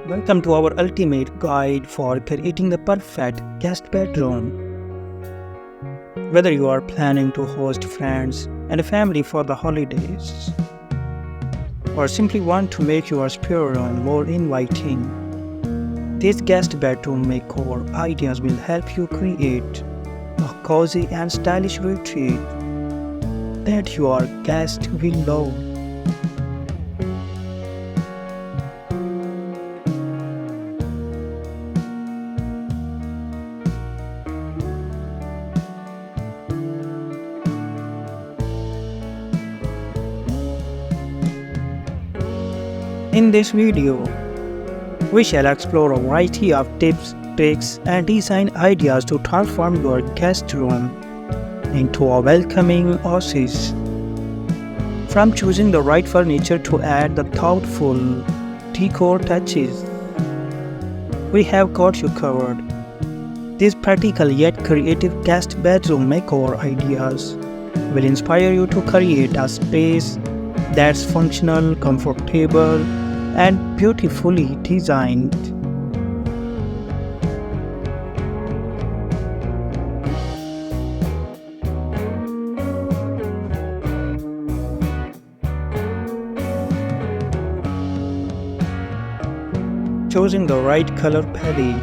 Welcome to our ultimate guide for creating the perfect guest bedroom. Whether you are planning to host friends and family for the holidays, or simply want to make your spare room more inviting, these guest bedroom makeover ideas will help you create a cozy and stylish retreat that your guests will love. In this video, we shall explore a variety of tips, tricks, and design ideas to transform your guest room into a welcoming oasis. From choosing the right furniture to add the thoughtful decor touches, we have got you covered. These practical yet creative guest bedroom makeover ideas will inspire you to create a space that's functional, comfortable, and beautifully designed. Choosing the right color palette.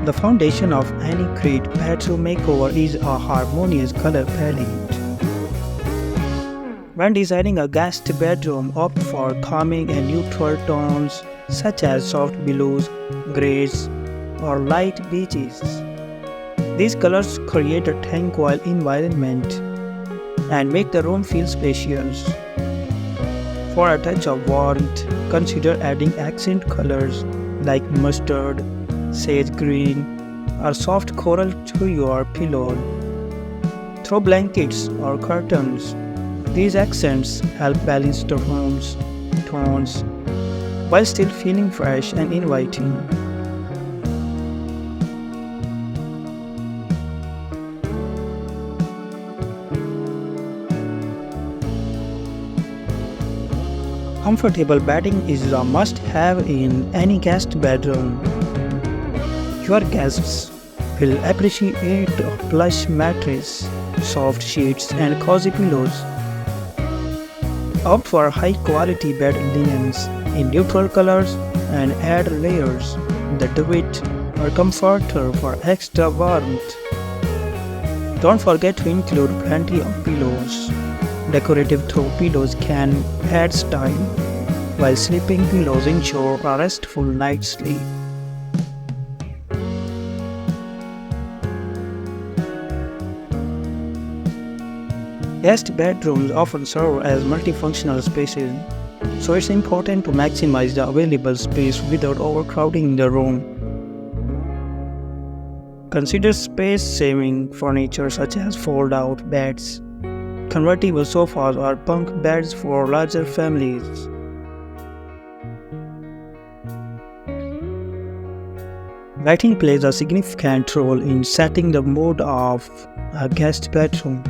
The foundation of any great bedroom makeover is a harmonious color palette. When designing a guest bedroom, opt for calming and neutral tones such as soft blues, grays, or light beiges. These colors create a tranquil environment and make the room feel spacious. For a touch of warmth, consider adding accent colors like mustard, sage green, or soft coral to your pillow. Throw blankets or curtains. These accents help balance the room's tones while still feeling fresh and inviting. Comfortable bedding is a must-have in any guest bedroom. Your guests will appreciate a plush mattress, soft sheets, and cozy pillows. Opt for high-quality bed linens in neutral colors and add layers that duvet or comforter for extra warmth. Don't forget to include plenty of pillows. Decorative throw pillows can add style, while sleeping pillows ensure a restful night's sleep. Guest bedrooms often serve as multifunctional spaces, so it's important to maximize the available space without overcrowding the room. Consider space-saving furniture such as fold-out beds, convertible sofas, or bunk beds for larger families. Lighting plays a significant role in setting the mood of a guest bedroom.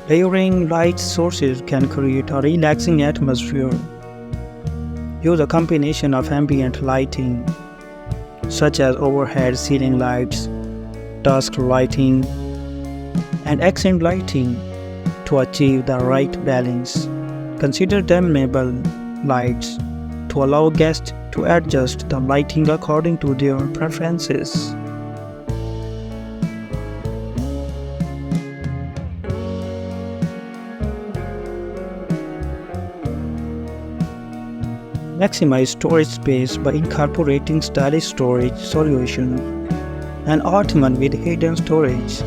Layering light sources can create a relaxing atmosphere. Use a combination of ambient lighting, such as overhead ceiling lights, dusk lighting, and accent lighting to achieve the right balance. Consider dimmable lights to allow guests to adjust the lighting according to their preferences. Maximize storage space by incorporating stylish storage solutions. An ottoman with hidden storage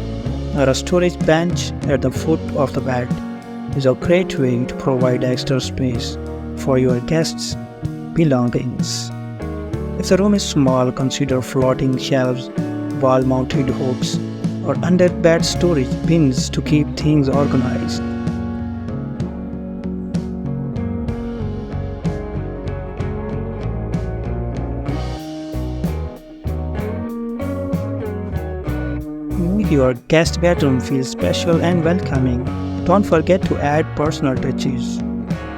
or a storage bench at the foot of the bed is a great way to provide extra space for your guests' belongings. If the room is small, consider floating shelves, wall-mounted hooks, or under-bed storage bins to keep things organized. Make your guest bedroom feel special and welcoming. Don't forget to add personal touches.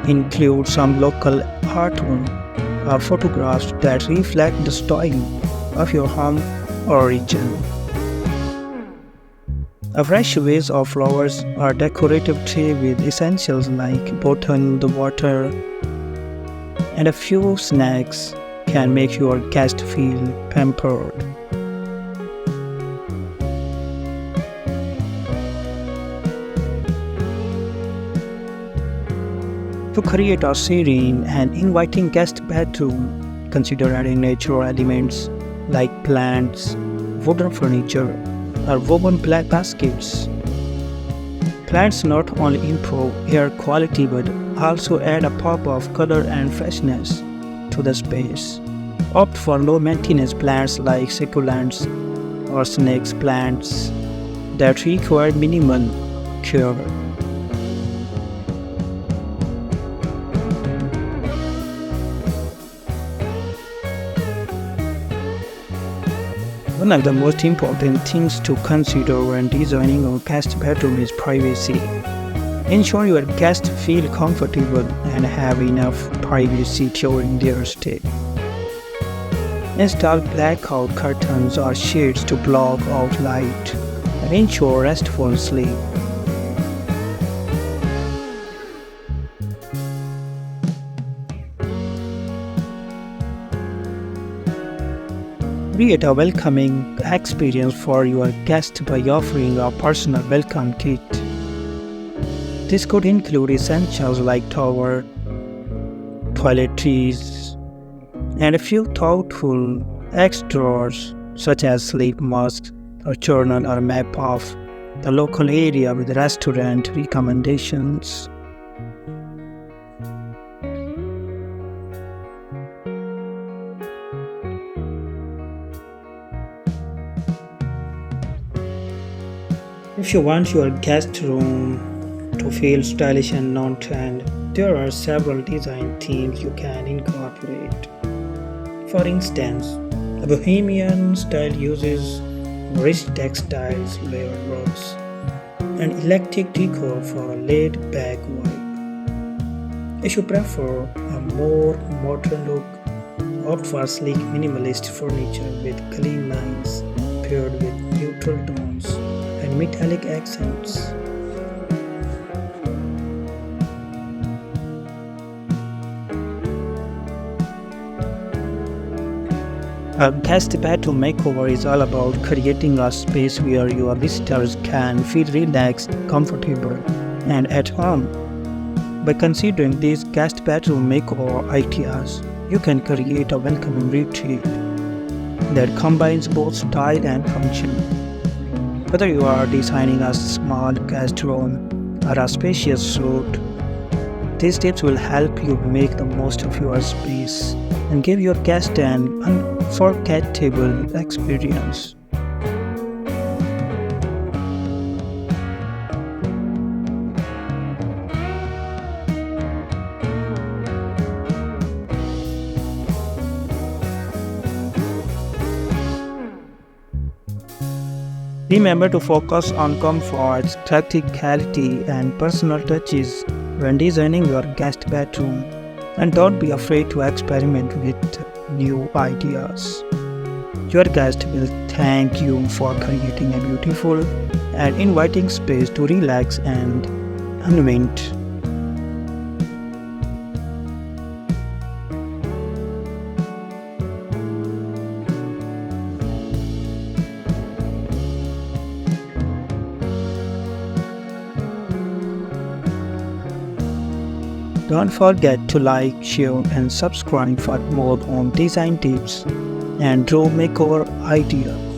Include some local artwork, or photographs that reflect the style of your home or region. A fresh vase of flowers or decorative tray with essentials like bottle, the water, and a few snacks can make your guest feel pampered. To create a serene and inviting guest bedroom, consider adding natural elements like plants, wooden furniture, or woven black baskets. Plants not only improve air quality but also add a pop of color and freshness to the space. Opt for low maintenance plants like succulents or snake plants that require minimal care. One of the most important things to consider when designing a guest bedroom is privacy. Ensure your guests feel comfortable and have enough privacy during their stay. Install blackout curtains or shades to block out light and ensure restful sleep. Create a welcoming experience for your guests by offering a personal welcome kit. This could include essentials like towel, toiletries, and a few thoughtful extras such as sleep masks, a journal or map of the local area with restaurant recommendations. If you want your guest room to feel stylish and non-trend, there are several design themes you can incorporate. For instance, a bohemian style uses rich textiles, layered rugs, and eclectic decor for a laid-back vibe. If you prefer a more modern look, opt for sleek minimalist furniture with clean lines paired with neutral tones and metallic accents. A guest bedroom makeover is all about creating a space where your visitors can feel relaxed, comfortable, and at home. By considering these guest bedroom makeover ideas, you can create a welcoming retreat that combines both style and function. Whether you are designing a small guest room or a spacious suite, these tips will help you make the most of your space and give your guests an unforgettable experience. Remember to focus on comfort, practicality, and personal touches when designing your guest bedroom, and don't be afraid to experiment with new ideas. Your guest will thank you for creating a beautiful and inviting space to relax and unwind. Don't forget to like, share, and subscribe for more on design tips and draw makeover ideas.